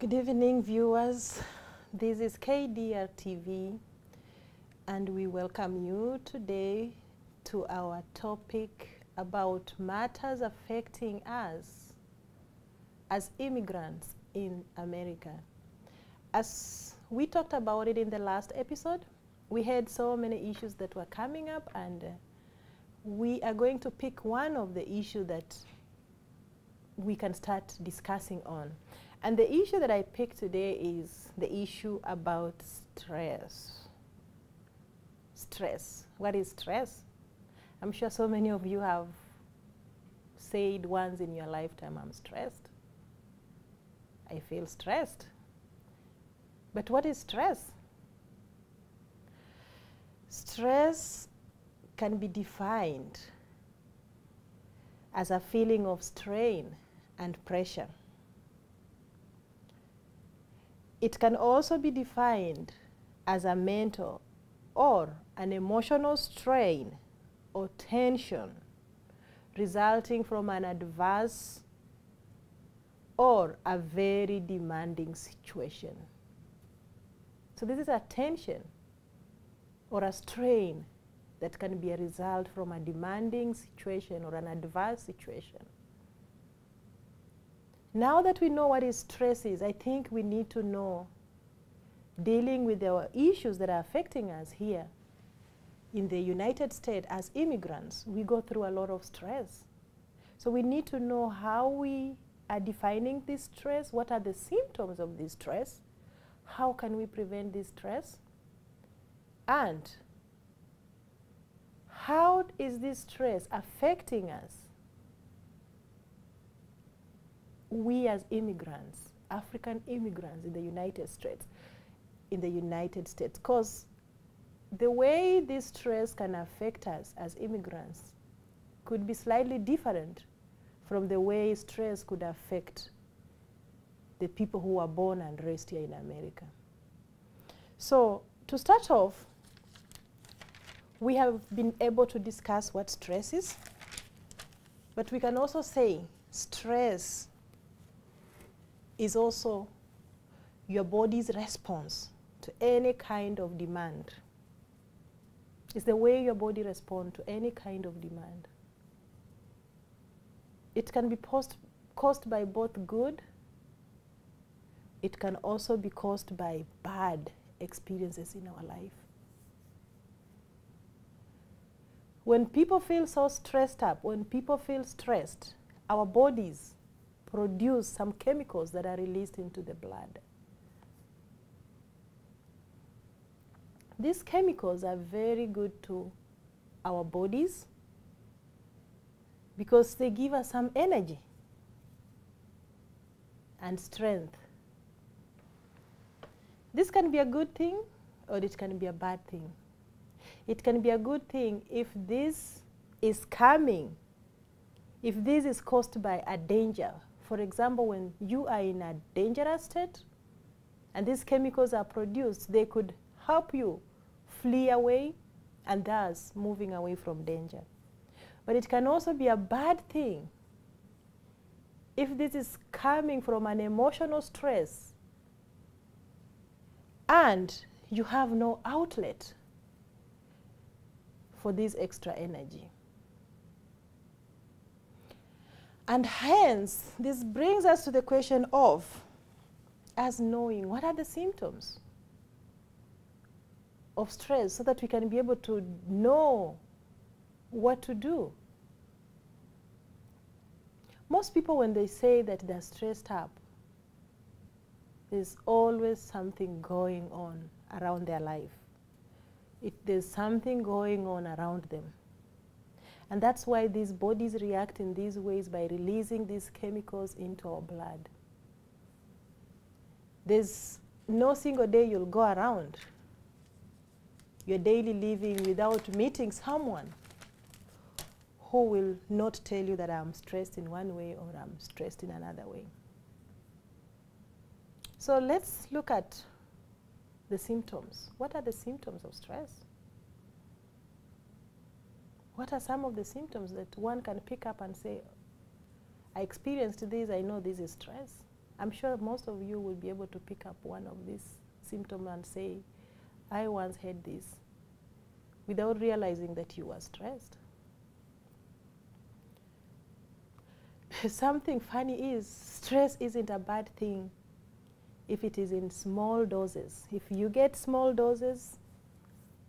Good evening, viewers. This is KDRTV, and we welcome you today to our topic about matters affecting us as immigrants in America. As we talked about it in the last episode, we had so many issues that were coming up, and we are going to pick one of the issues that we can start discussing on. And the issue that I picked today is the issue about stress. Stress. What is stress? I'm sure so many of you have said once in your lifetime, I'm stressed. I feel stressed. But what is stress? Stress can be defined as a feeling of strain and pressure. It can also be defined as a mental or an emotional strain or tension resulting from an adverse or a very demanding situation. So this is a tension or a strain that can be a result from a demanding situation or an adverse situation. Now that we know what is stress is, I think we need to know, dealing with the issues that are affecting us here in the United States as immigrants, we go through a lot of stress. So we need to know how we are defining this stress, what are the symptoms of this stress, how can we prevent this stress, and how is this stress affecting us, we as immigrants, African immigrants in the United States, because the way this stress can affect us as immigrants could be slightly different from the way stress could affect the people who are born and raised here in America. So to start off, we have been able to discuss what stress is, but we can also say stress is also your body's response to any kind of demand. It's the way your body responds to any kind of demand. It can be caused by both good. It can also be caused by bad experiences in our life. When people feel so stressed up, when people feel stressed, our bodies produce some chemicals that are released into the blood. These chemicals are very good to our bodies because they give us some energy and strength. This can be a good thing or it can be a bad thing. It can be a good thing if this is coming, if this is caused by a danger. For example, when you are in a dangerous state and these chemicals are produced, they could help you flee away and thus moving away from danger. But it can also be a bad thing if this is coming from an emotional stress and you have no outlet for this extra energy. And hence, this brings us to the question of us knowing what are the symptoms of stress so that we can be able to know what to do. Most people, when they say that they're stressed up, there's always something going on around their life. There's something going on around them. And that's why these bodies react in these ways by releasing these chemicals into our blood. There's no single day you'll go around your daily living without meeting someone who will not tell you that I'm stressed in one way or I'm stressed in another way. So let's look at the symptoms. What are the symptoms of stress? What are some of the symptoms that one can pick up and say, I experienced this, I know this is stress? I'm sure most of you will be able to pick up one of these symptoms and say, I once had this, without realizing that you were stressed. Something funny is, stress isn't a bad thing if it is in small doses. If you get small doses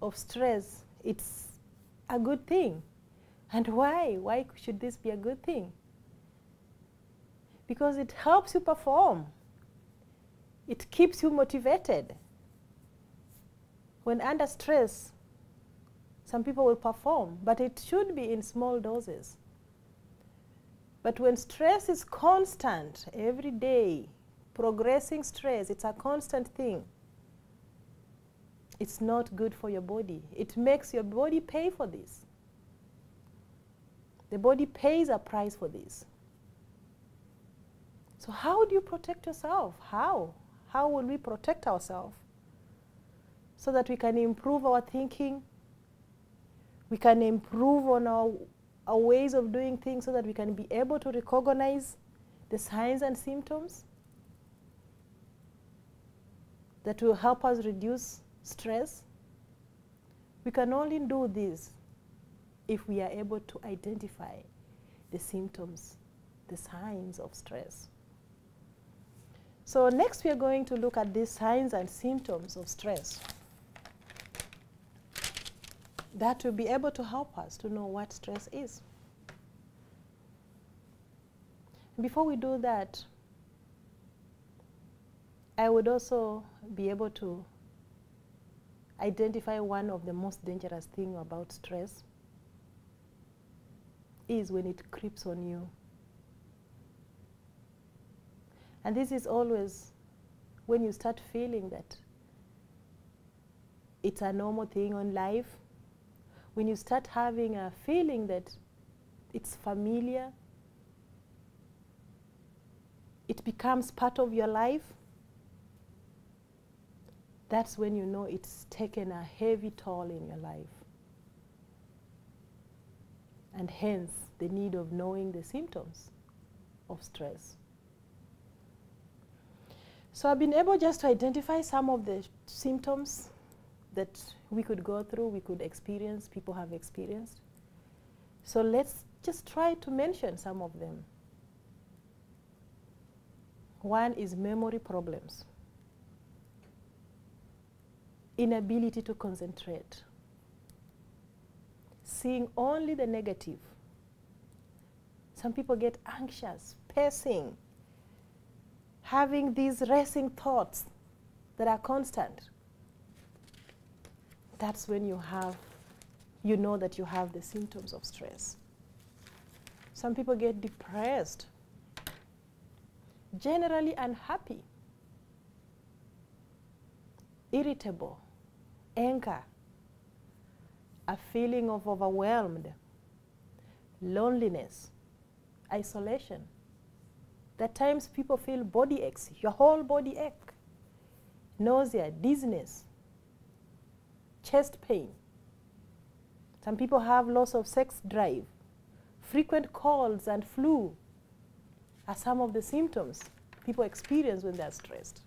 of stress, it's a good thing. And why? Why should this be a good thing? Because it helps you perform. It keeps you motivated. When under stress, some people will perform, but it should be in small doses. But when stress is constant, every day, progressing stress, it's a constant thing, it's not good for your body. It makes your body pay for this. The body pays a price for this. So how do you protect yourself? How? How will we protect ourselves so that we can improve our thinking, we can improve on our ways of doing things so that we can be able to recognize the signs and symptoms that will help us reduce stress? We can only do this if we are able to identify the symptoms, the signs of stress. So next we are going to look at these signs and symptoms of stress. That will be able to help us to know what stress is. Before we do that, I would also be able to identify one of the most dangerous things about stress is when it creeps on you. And this is always when you start feeling that it's a normal thing on life, when you start having a feeling that it's familiar, it becomes part of your life, that's when you know it's taken a heavy toll in your life. And hence the need of knowing the symptoms of stress. So I've been able just to identify some of the symptoms that we could go through, we could experience, people have experienced. So let's just try to mention some of them. One is memory problems, inability to concentrate, seeing only the negative. Some people get anxious, pacing, having these racing thoughts that are constant. That's when you know that you have the symptoms of stress. Some people get depressed, generally unhappy, irritable, anger, a feeling of overwhelmed, loneliness, isolation. At times people feel body aches, your whole body ache, nausea, dizziness, chest pain. Some people have loss of sex drive. Frequent colds and flu are some of the symptoms people experience when they're stressed.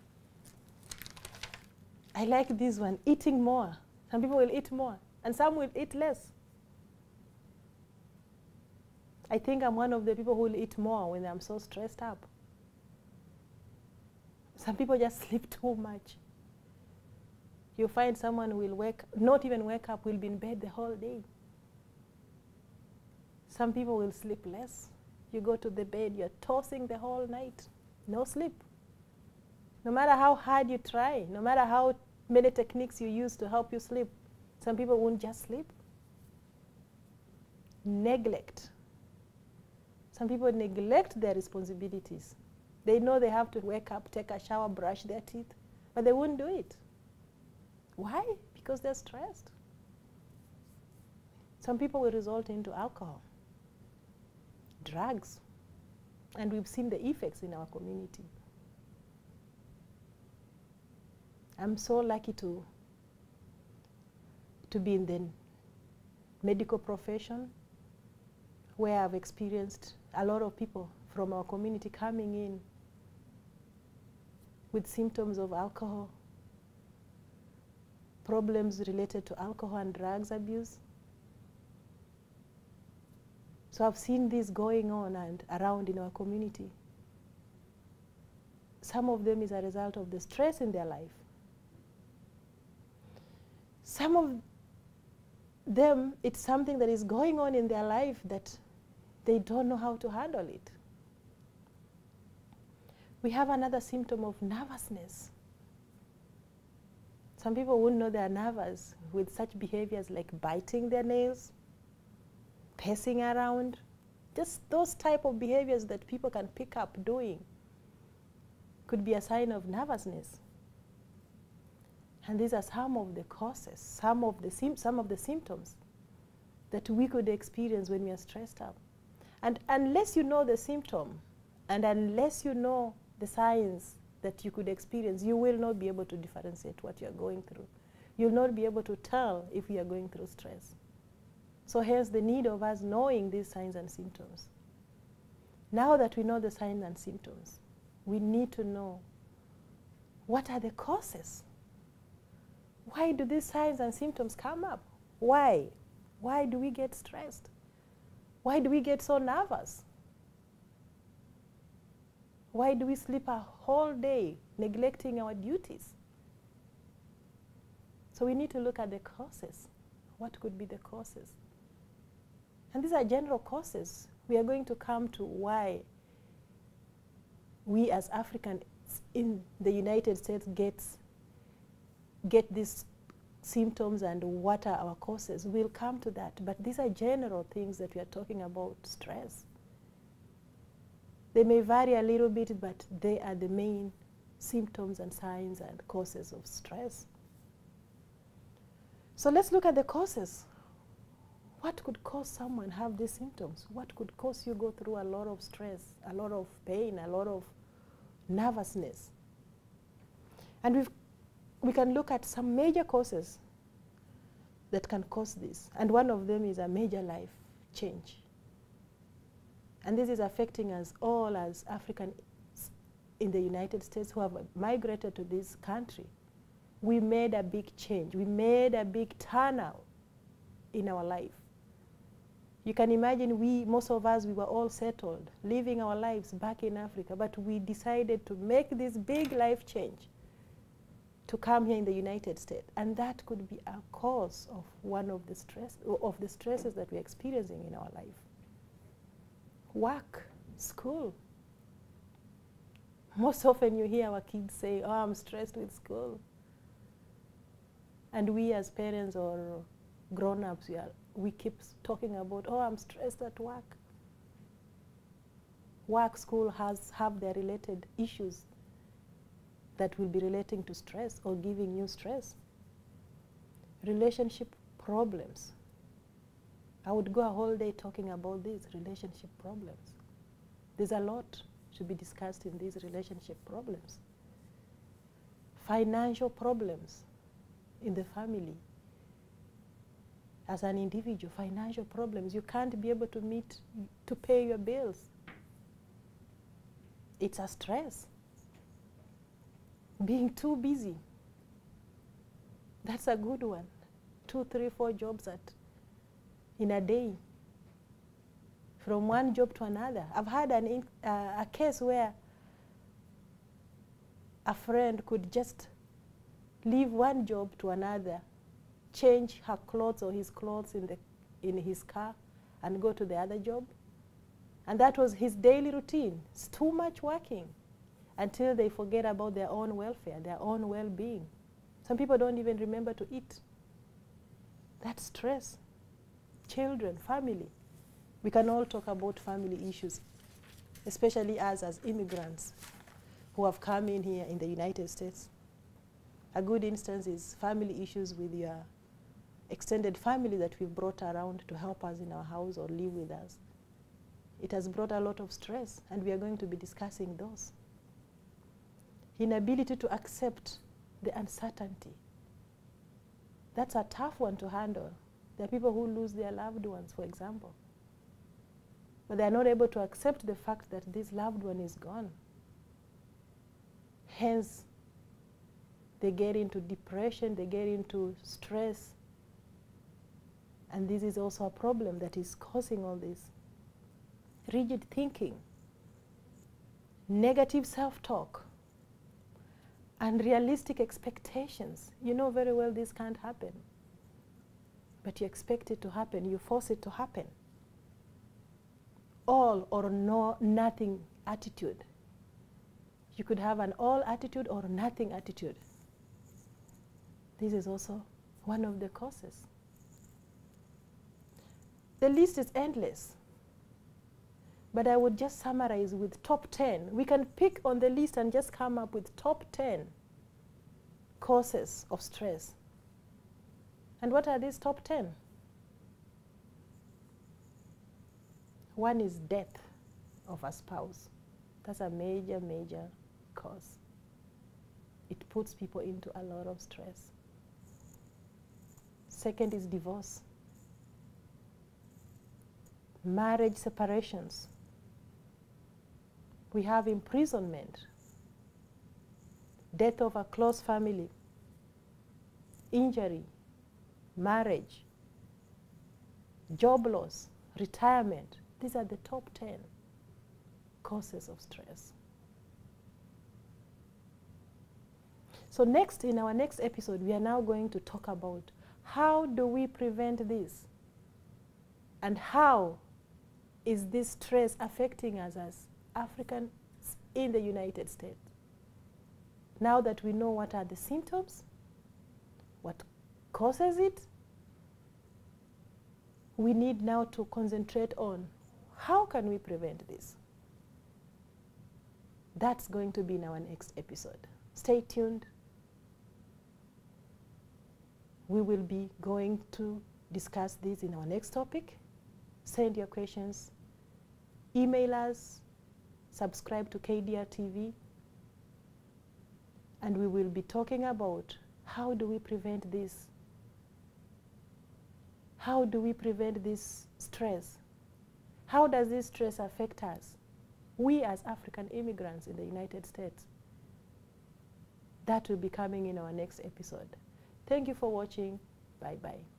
I like this one, eating more. Some people will eat more, and some will eat less. I think I'm one of the people who will eat more when I'm so stressed up. Some people just sleep too much. You find someone will not even wake up, will be in bed the whole day. Some people will sleep less. You go to the bed, you're tossing the whole night, no sleep. No matter how hard you try, no matter how many techniques you use to help you sleep, some people won't just sleep. Neglect. Some people neglect their responsibilities. They know they have to wake up, take a shower, brush their teeth, but they won't do it. Why? Because they're stressed. Some people will resort into alcohol, drugs, and we've seen the effects in our community. I'm so lucky to be in the medical profession, where I've experienced a lot of people from our community coming in with symptoms of alcohol, problems related to alcohol and drugs abuse. So I've seen this going on and around in our community. Some of them is a result of the stress in their life. Some of them, it's something that is going on in their life that they don't know how to handle it. We have another symptom of nervousness. Some people wouldn't know they're nervous with such behaviors like biting their nails, pacing around, just those type of behaviors that people can pick up doing could be a sign of nervousness. And these are some of the causes, some of the symptoms that we could experience when we are stressed out. And unless you know the symptom, and unless you know the signs that you could experience, you will not be able to differentiate what you are going through. You'll not be able to tell if you are going through stress. So hence the need of us knowing these signs and symptoms. Now that we know the signs and symptoms, we need to know what are the causes. Why do these signs and symptoms come up? Why? Why do we get stressed? Why do we get so nervous? Why do we sleep a whole day neglecting our duties? So we need to look at the causes. What could be the causes? And these are general causes. We are going to come to why we as Africans in the United States get these symptoms and what are our causes. We'll come to that. But these are general things that we are talking about stress. They may vary a little bit, but they are the main symptoms and signs and causes of stress. So let's look at the causes. What could cause someone have these symptoms? What could cause you go through a lot of stress, a lot of pain, a lot of nervousness? And we can look at some major causes that can cause this. And one of them is a major life change. And this is affecting us all as Africans in the United States who have migrated to this country. We made a big change. We made a big turnout in our life. You can imagine most of us, we were all settled, living our lives back in Africa, but we decided to make this big life change to come here in the United States. And that could be a cause of one of the stresses that we're experiencing in our life. Work, school. Most often you hear our kids say, oh, I'm stressed with school. And we as parents or grown-ups, we keep talking about, oh, I'm stressed at work. Work, school have their related issues that will be relating to stress or giving you stress. Relationship problems. I would go a whole day talking about these relationship problems. There's a lot to be discussed in these relationship problems. Financial problems in the family. As an individual, financial problems. You can't be able to pay your bills. It's a stress. Being too busy. That's a good one. 2, 3, 4 jobs in a day. From one job to another. I've had a case where a friend could just leave one job to another, change her clothes or his clothes in his car and go to the other job. And that was his daily routine. It's too much working until they forget about their own welfare, their own well-being. Some people don't even remember to eat. That's stress. Children, family. We can all talk about family issues, especially us as immigrants who have come in here in the United States. A good instance is family issues with your extended family that we've brought around to help us in our house or live with us. It has brought a lot of stress, and we are going to be discussing those. Inability to accept the uncertainty. That's a tough one to handle. There are people who lose their loved ones, for example. But they are not able to accept the fact that this loved one is gone. Hence, they get into depression, they get into stress. And this is also a problem that is causing all this. Rigid thinking, negative self-talk, unrealistic expectations. You know very well this can't happen. But you expect it to happen, you force it to happen. All or no, nothing attitude. You could have an all attitude or nothing attitude. This is also one of the causes. The list is endless. But I would just summarize with top 10. We can pick on the list and just come up with top 10 causes of stress. And what are these top 10? One is death of a spouse. That's a major, major cause. It puts people into a lot of stress. Second is divorce. Marriage separations. We have imprisonment, death of a close family, injury, marriage, job loss, retirement. These are the top 10 causes of stress. So next, in our next episode, we are now going to talk about how do we prevent this? And how is this stress affecting us as Africans in the United States? Now that we know what are the symptoms, what causes it, we need now to concentrate on how can we prevent this? That's going to be in our next episode. Stay tuned. We will be going to discuss this in our next topic. Send your questions, email us, subscribe to KDRTV, and we will be talking about how do we prevent this? How do we prevent this stress? How does this stress affect us? We as African immigrants in the United States. That will be coming in our next episode. Thank you for watching. Bye-bye.